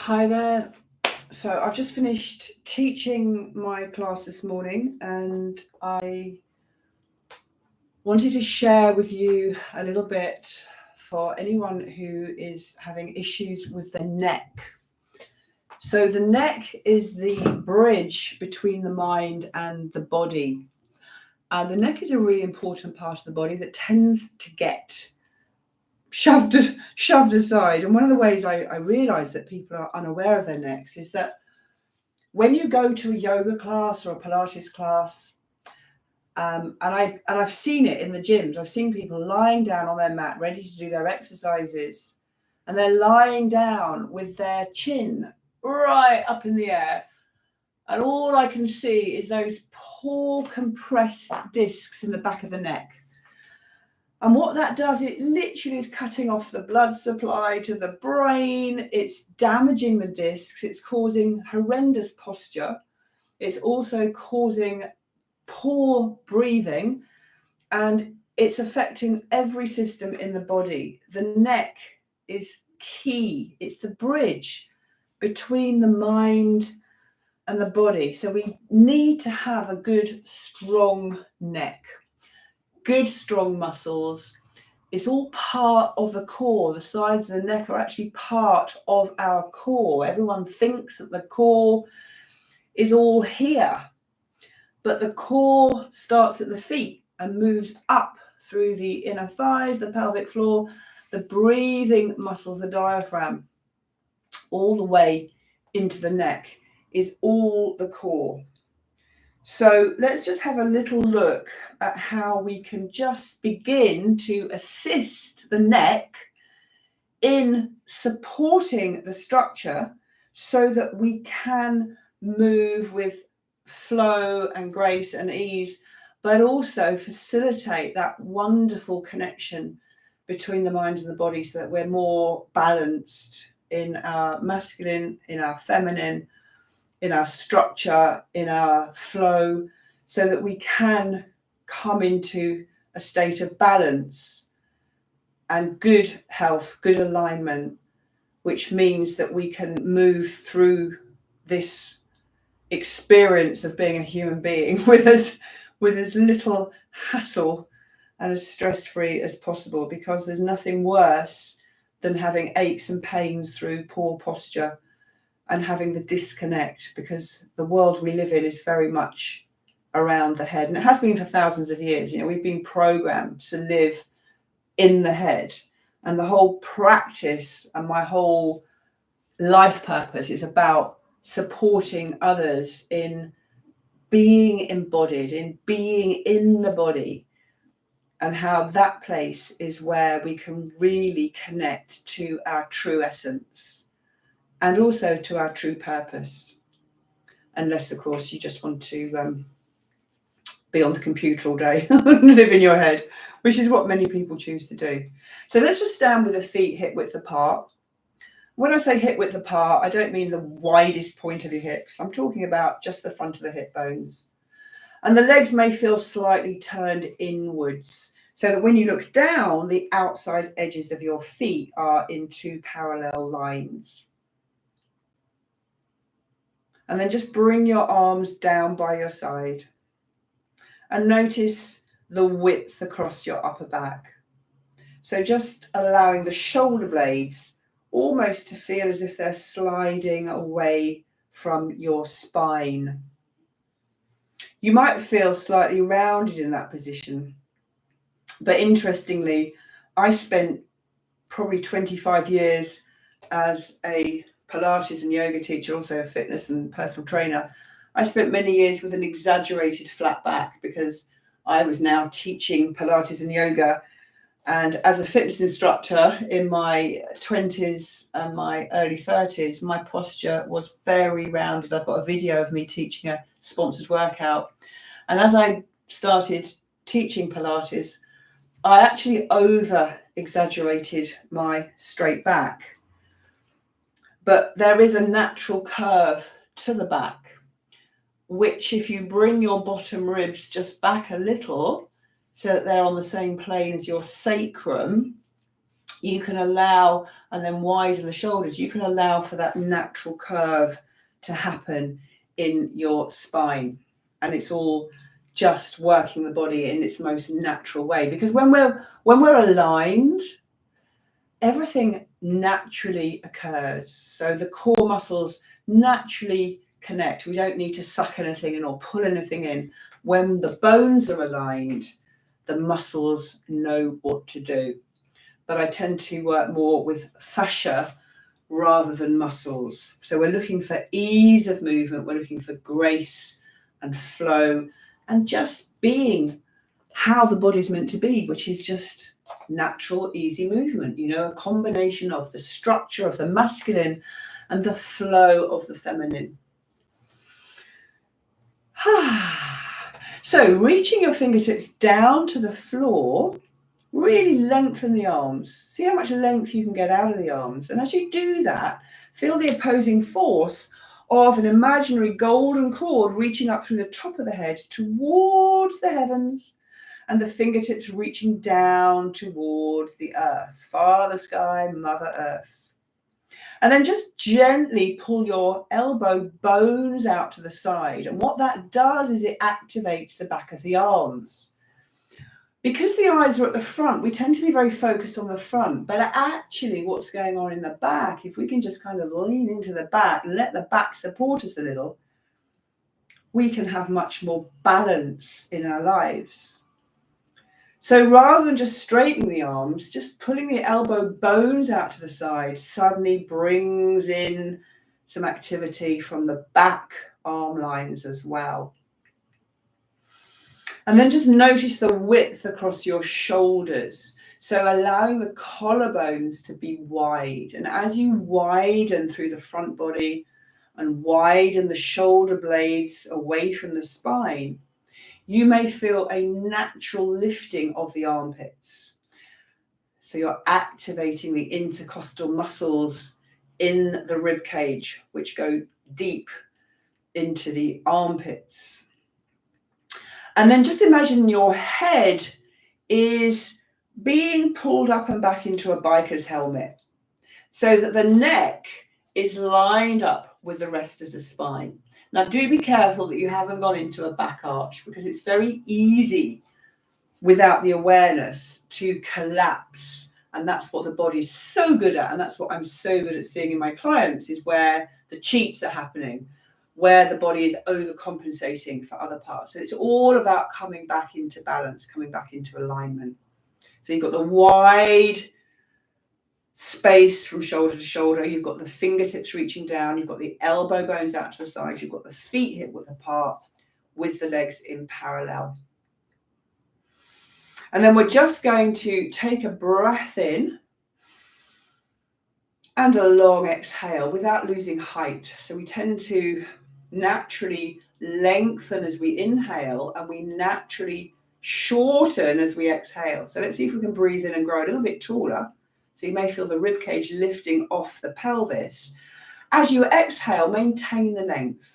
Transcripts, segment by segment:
Hi there. So I've just finished teaching my class this morning, and I wanted to share with you a little bit for anyone who is having issues with the neck. So the neck is the bridge between the mind and the body. The neck is a really important part of the body that tends to get shoved aside. And one of the ways I realise that people are unaware of their necks is that when you go to a yoga class or a Pilates class, and I've seen it in the gyms, I've seen people lying down on their mat ready to do their exercises, and they're lying down with their chin right up in the air, and all I can see is those poor compressed discs in the back of the neck. And what that does, it literally is cutting off the blood supply to the brain. It's damaging the discs. It's causing horrendous posture. It's also causing poor breathing, and it's affecting every system in the body. The neck is key. It's the bridge between the mind and the body. So we need to have a good, strong neck. Good, strong muscles. It's all part of the core. The sides of the neck are actually part of our core. Everyone thinks that the core is all here, but the core starts at the feet and moves up through the inner thighs, the pelvic floor, the breathing muscles, the diaphragm, all the way into the neck is all the core. So let's just have a little look at how we can just begin to assist the neck in supporting the structure so that we can move with flow and grace and ease, but also facilitate that wonderful connection between the mind and the body so that we're more balanced in our masculine, in our feminine, in our structure, in our flow, so that we can come into a state of balance and good health, good alignment, which means that we can move through this experience of being a human being with as little hassle and as stress-free as possible, because there's nothing worse than having aches and pains through poor posture and having the disconnect, because the world we live in is very much around the head, and it has been for thousands of years. We've been programmed to live in the head, and the whole practice and my whole life purpose is about supporting others in being embodied, in being in the body, and how that place is where we can really connect to our true essence and also to our true purpose. Unless, of course, you just want to be on the computer all day and live in your head, which is what many people choose to do. So let's just stand with the feet hip width apart. When I say hip width apart, I don't mean the widest point of your hips. I'm talking about just the front of the hip bones. And the legs may feel slightly turned inwards, so that when you look down, the outside edges of your feet are in two parallel lines. And then just bring your arms down by your side and notice the width across your upper back. So just allowing the shoulder blades almost to feel as if they're sliding away from your spine. You might feel slightly rounded in that position. But interestingly, I spent probably 25 years as a Pilates and yoga teacher, also a fitness and personal trainer. I spent many years with an exaggerated flat back because I was now teaching Pilates and yoga. And as a fitness instructor in my 20s and my early 30s, my posture was very rounded. I've got a video of me teaching a sponsored workout. And as I started teaching Pilates, I actually over-exaggerated my straight back. But there is a natural curve to the back, which if you bring your bottom ribs just back a little so that they're on the same plane as your sacrum, you can allow, and then widen the shoulders, you can allow for that natural curve to happen in your spine. And it's all just working the body in its most natural way. Because when we're aligned, everything naturally occurs. So the core muscles naturally connect. We don't need to suck anything in or pull anything in. When the bones are aligned, the muscles know what to do. But I tend to work more with fascia rather than muscles. So we're looking for ease of movement, we're looking for grace and flow, and just being how the body's meant to be, which is just natural, easy movement, you know, a combination of the structure of the masculine and the flow of the feminine. So reaching your fingertips down to the floor, really lengthen the arms. See how much length you can get out of the arms. And as you do that, feel the opposing force of an imaginary golden cord reaching up through the top of the head towards the heavens, and the fingertips reaching down towards the earth, Father Sky, Mother Earth. And then just gently pull your elbow bones out to the side. And what that does is it activates the back of the arms. Because the eyes are at the front, we tend to be very focused on the front, but actually what's going on in the back, if we can just kind of lean into the back and let the back support us a little, we can have much more balance in our lives. So rather than just straightening the arms, just pulling the elbow bones out to the side suddenly brings in some activity from the back arm lines as well. And then just notice the width across your shoulders. So allowing the collarbones to be wide. And as you widen through the front body and widen the shoulder blades away from the spine, you may feel a natural lifting of the armpits. So you're activating the intercostal muscles in the rib cage, which go deep into the armpits. And then just imagine your head is being pulled up and back into a biker's helmet, so that the neck is lined up with the rest of the spine. Now, do be careful that you haven't gone into a back arch, because it's very easy without the awareness to collapse. And that's what the body's so good at. And that's what I'm so good at seeing in my clients, is where the cheats are happening, where the body is overcompensating for other parts. So it's all about coming back into balance, coming back into alignment. So you've got the wide space from shoulder to shoulder, you've got the fingertips reaching down, you've got the elbow bones out to the side, you've got the feet hip width apart with the legs in parallel. And then we're just going to take a breath in and a long exhale without losing height. So we tend to naturally lengthen as we inhale, and we naturally shorten as we exhale. So let's see if we can breathe in and grow a little bit taller. So you may feel the rib cage lifting off the pelvis. As you exhale, maintain the length.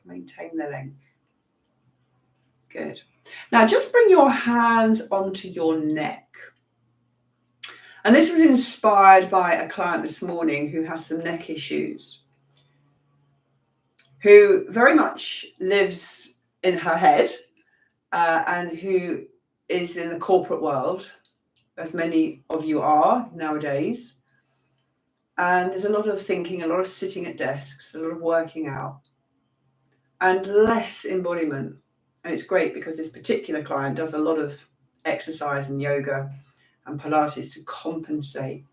Maintain the length. Good. Now just bring your hands onto your neck. And this was inspired by a client this morning who has some neck issues, who very much lives in her head and who is in the corporate world, as many of you are nowadays. And there's a lot of thinking, a lot of sitting at desks, a lot of working out, and less embodiment. And it's great because this particular client does a lot of exercise and yoga and Pilates to compensate.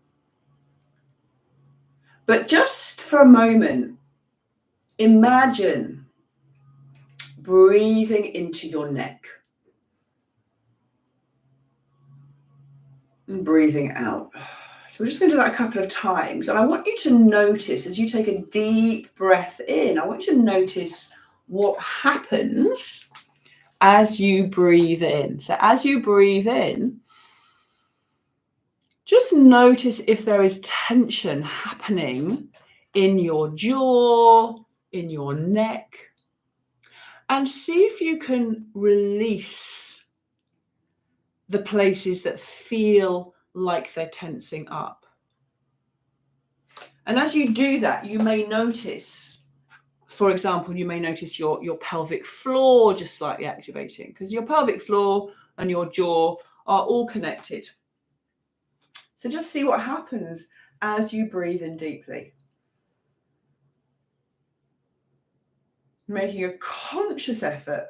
But just for a moment, imagine breathing into your neck and breathing out. So we're just going to do that a couple of times. And I want you to notice, as you take a deep breath in, I want you to notice what happens as you breathe in. So as you breathe in, just notice if there is tension happening in your jaw, in your neck, and see if you can release the places that feel like they're tensing up. And as you do that, you may notice, for example, you may notice your pelvic floor just slightly activating, because your pelvic floor and your jaw are all connected. So just see what happens as you breathe in deeply. Making a conscious effort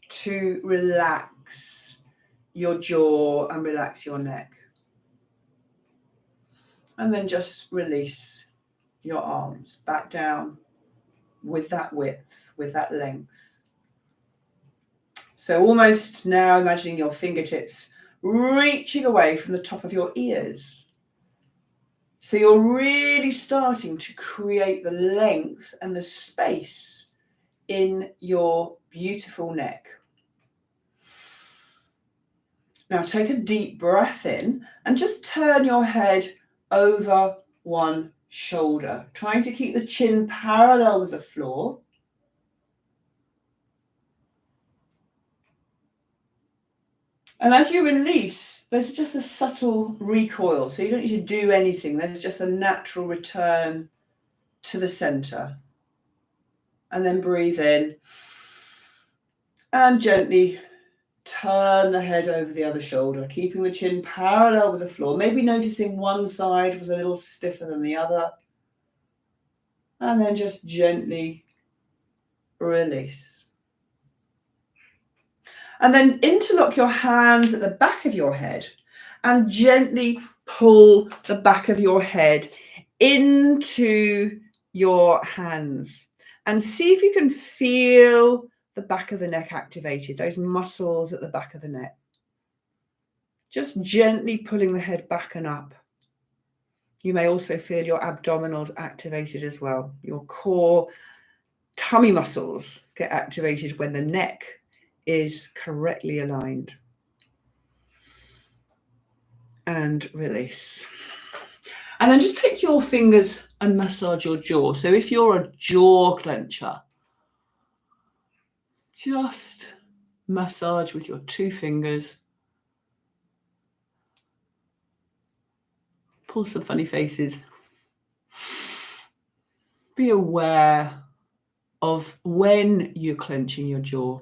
to relax your jaw and relax your neck. And then just release your arms back down with that width, with that length. So almost now imagining your fingertips reaching away from the top of your ears. So you're really starting to create the length and the space in your beautiful neck. Now take a deep breath in and just turn your head over one shoulder, trying to keep the chin parallel with the floor. And as you release, there's just a subtle recoil. So you don't need to do anything. There's just a natural return to the center. And then breathe in and gently turn the head over the other shoulder, keeping the chin parallel with the floor. Maybe noticing one side was a little stiffer than the other. And then just gently release. And then interlock your hands at the back of your head and gently pull the back of your head into your hands. And see if you can feel the back of the neck activated, those muscles at the back of the neck. Just gently pulling the head back and up. You may also feel your abdominals activated as well. Your core tummy muscles get activated when the neck is correctly aligned. And release. And then just take your fingers and massage your jaw. So if you're a jaw clencher, just massage with your two fingers. Pull some funny faces. Be aware of when you're clenching your jaw.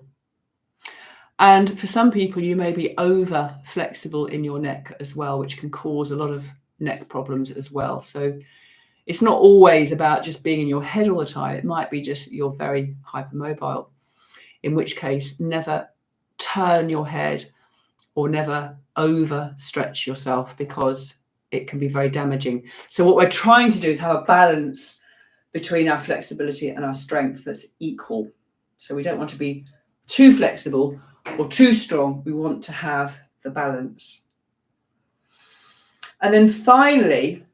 And for some people, you may be over flexible in your neck as well, which can cause a lot of neck problems as well. So it's not always about just being in your head all the time. It might be just you're very hypermobile, in which case never turn your head or never overstretch yourself, because it can be very damaging. So what we're trying to do is have a balance between our flexibility and our strength that's equal. So we don't want to be too flexible or too strong. We want to have the balance. And then finally,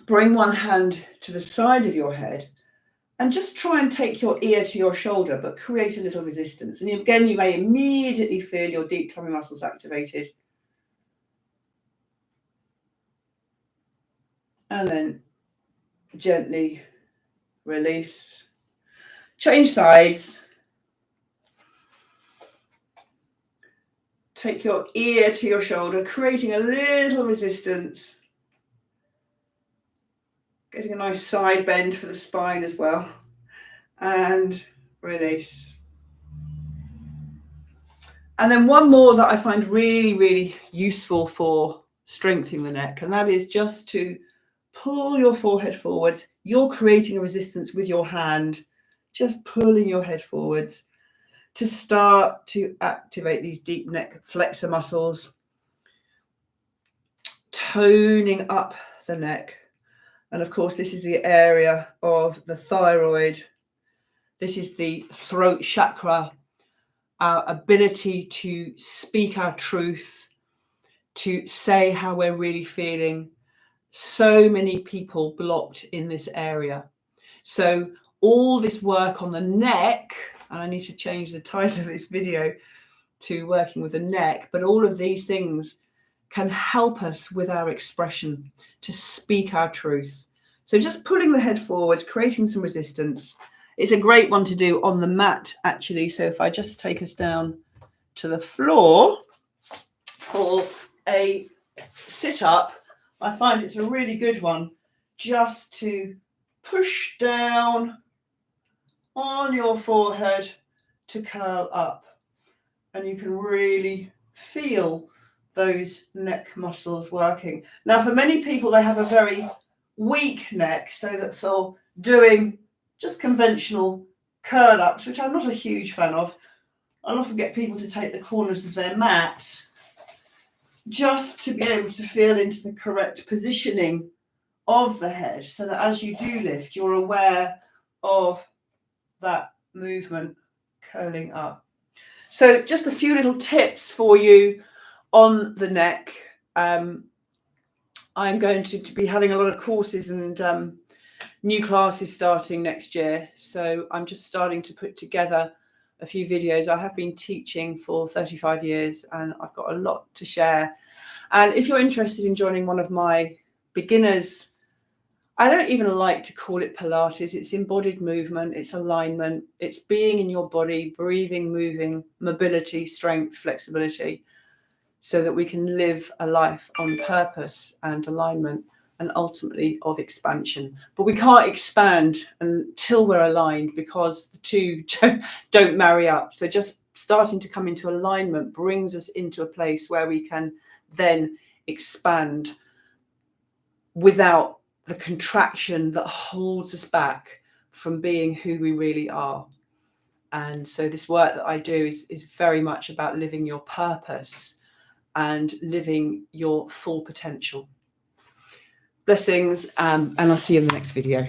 bring one hand to the side of your head and just try and take your ear to your shoulder, but create a little resistance. And again, you may immediately feel your deep tummy muscles activated. And then gently release. Change sides. Take your ear to your shoulder, creating a little resistance. Getting a nice side bend for the spine as well. And release. And then one more that I find really, really useful for strengthening the neck, and that is just to pull your forehead forwards. You're creating a resistance with your hand, just pulling your head forwards to start to activate these deep neck flexor muscles, toning up the neck. And of course, this is the area of the thyroid. This is the throat chakra, our ability to speak our truth, to say how we're really feeling. So many people blocked in this area. So all this work on the neck, and I need to change the title of this video to working with the neck, but all of these things can help us with our expression, to speak our truth. So just pulling the head forwards, creating some resistance. It's a great one to do on the mat, actually. So if I just take us down to the floor for a sit-up, I find it's a really good one just to push down on your forehead to curl up. And you can really feel those neck muscles working. Now, for many people, they have a very weak neck, so that for doing just conventional curl ups, which I'm not a huge fan of, I'll often get people to take the corners of their mat just to be able to feel into the correct positioning of the head, so that as you do lift, you're aware of that movement curling up. So just a few little tips for you on the neck. I'm going to be having a lot of courses and new classes starting next year. So I'm just starting to put together a few videos. I have been teaching for 35 years and I've got a lot to share. And if you're interested in joining one of my beginners, I don't even like to call it Pilates. It's embodied movement, it's alignment, it's being in your body, breathing, moving, mobility, strength, flexibility, so that we can live a life on purpose and alignment and ultimately of expansion. But we can't expand until we're aligned, because the two don't marry up. So just starting to come into alignment brings us into a place where we can then expand without the contraction that holds us back from being who we really are. And so this work that I do is very much about living your purpose and living your full potential. Blessings, and I'll see you in the next video.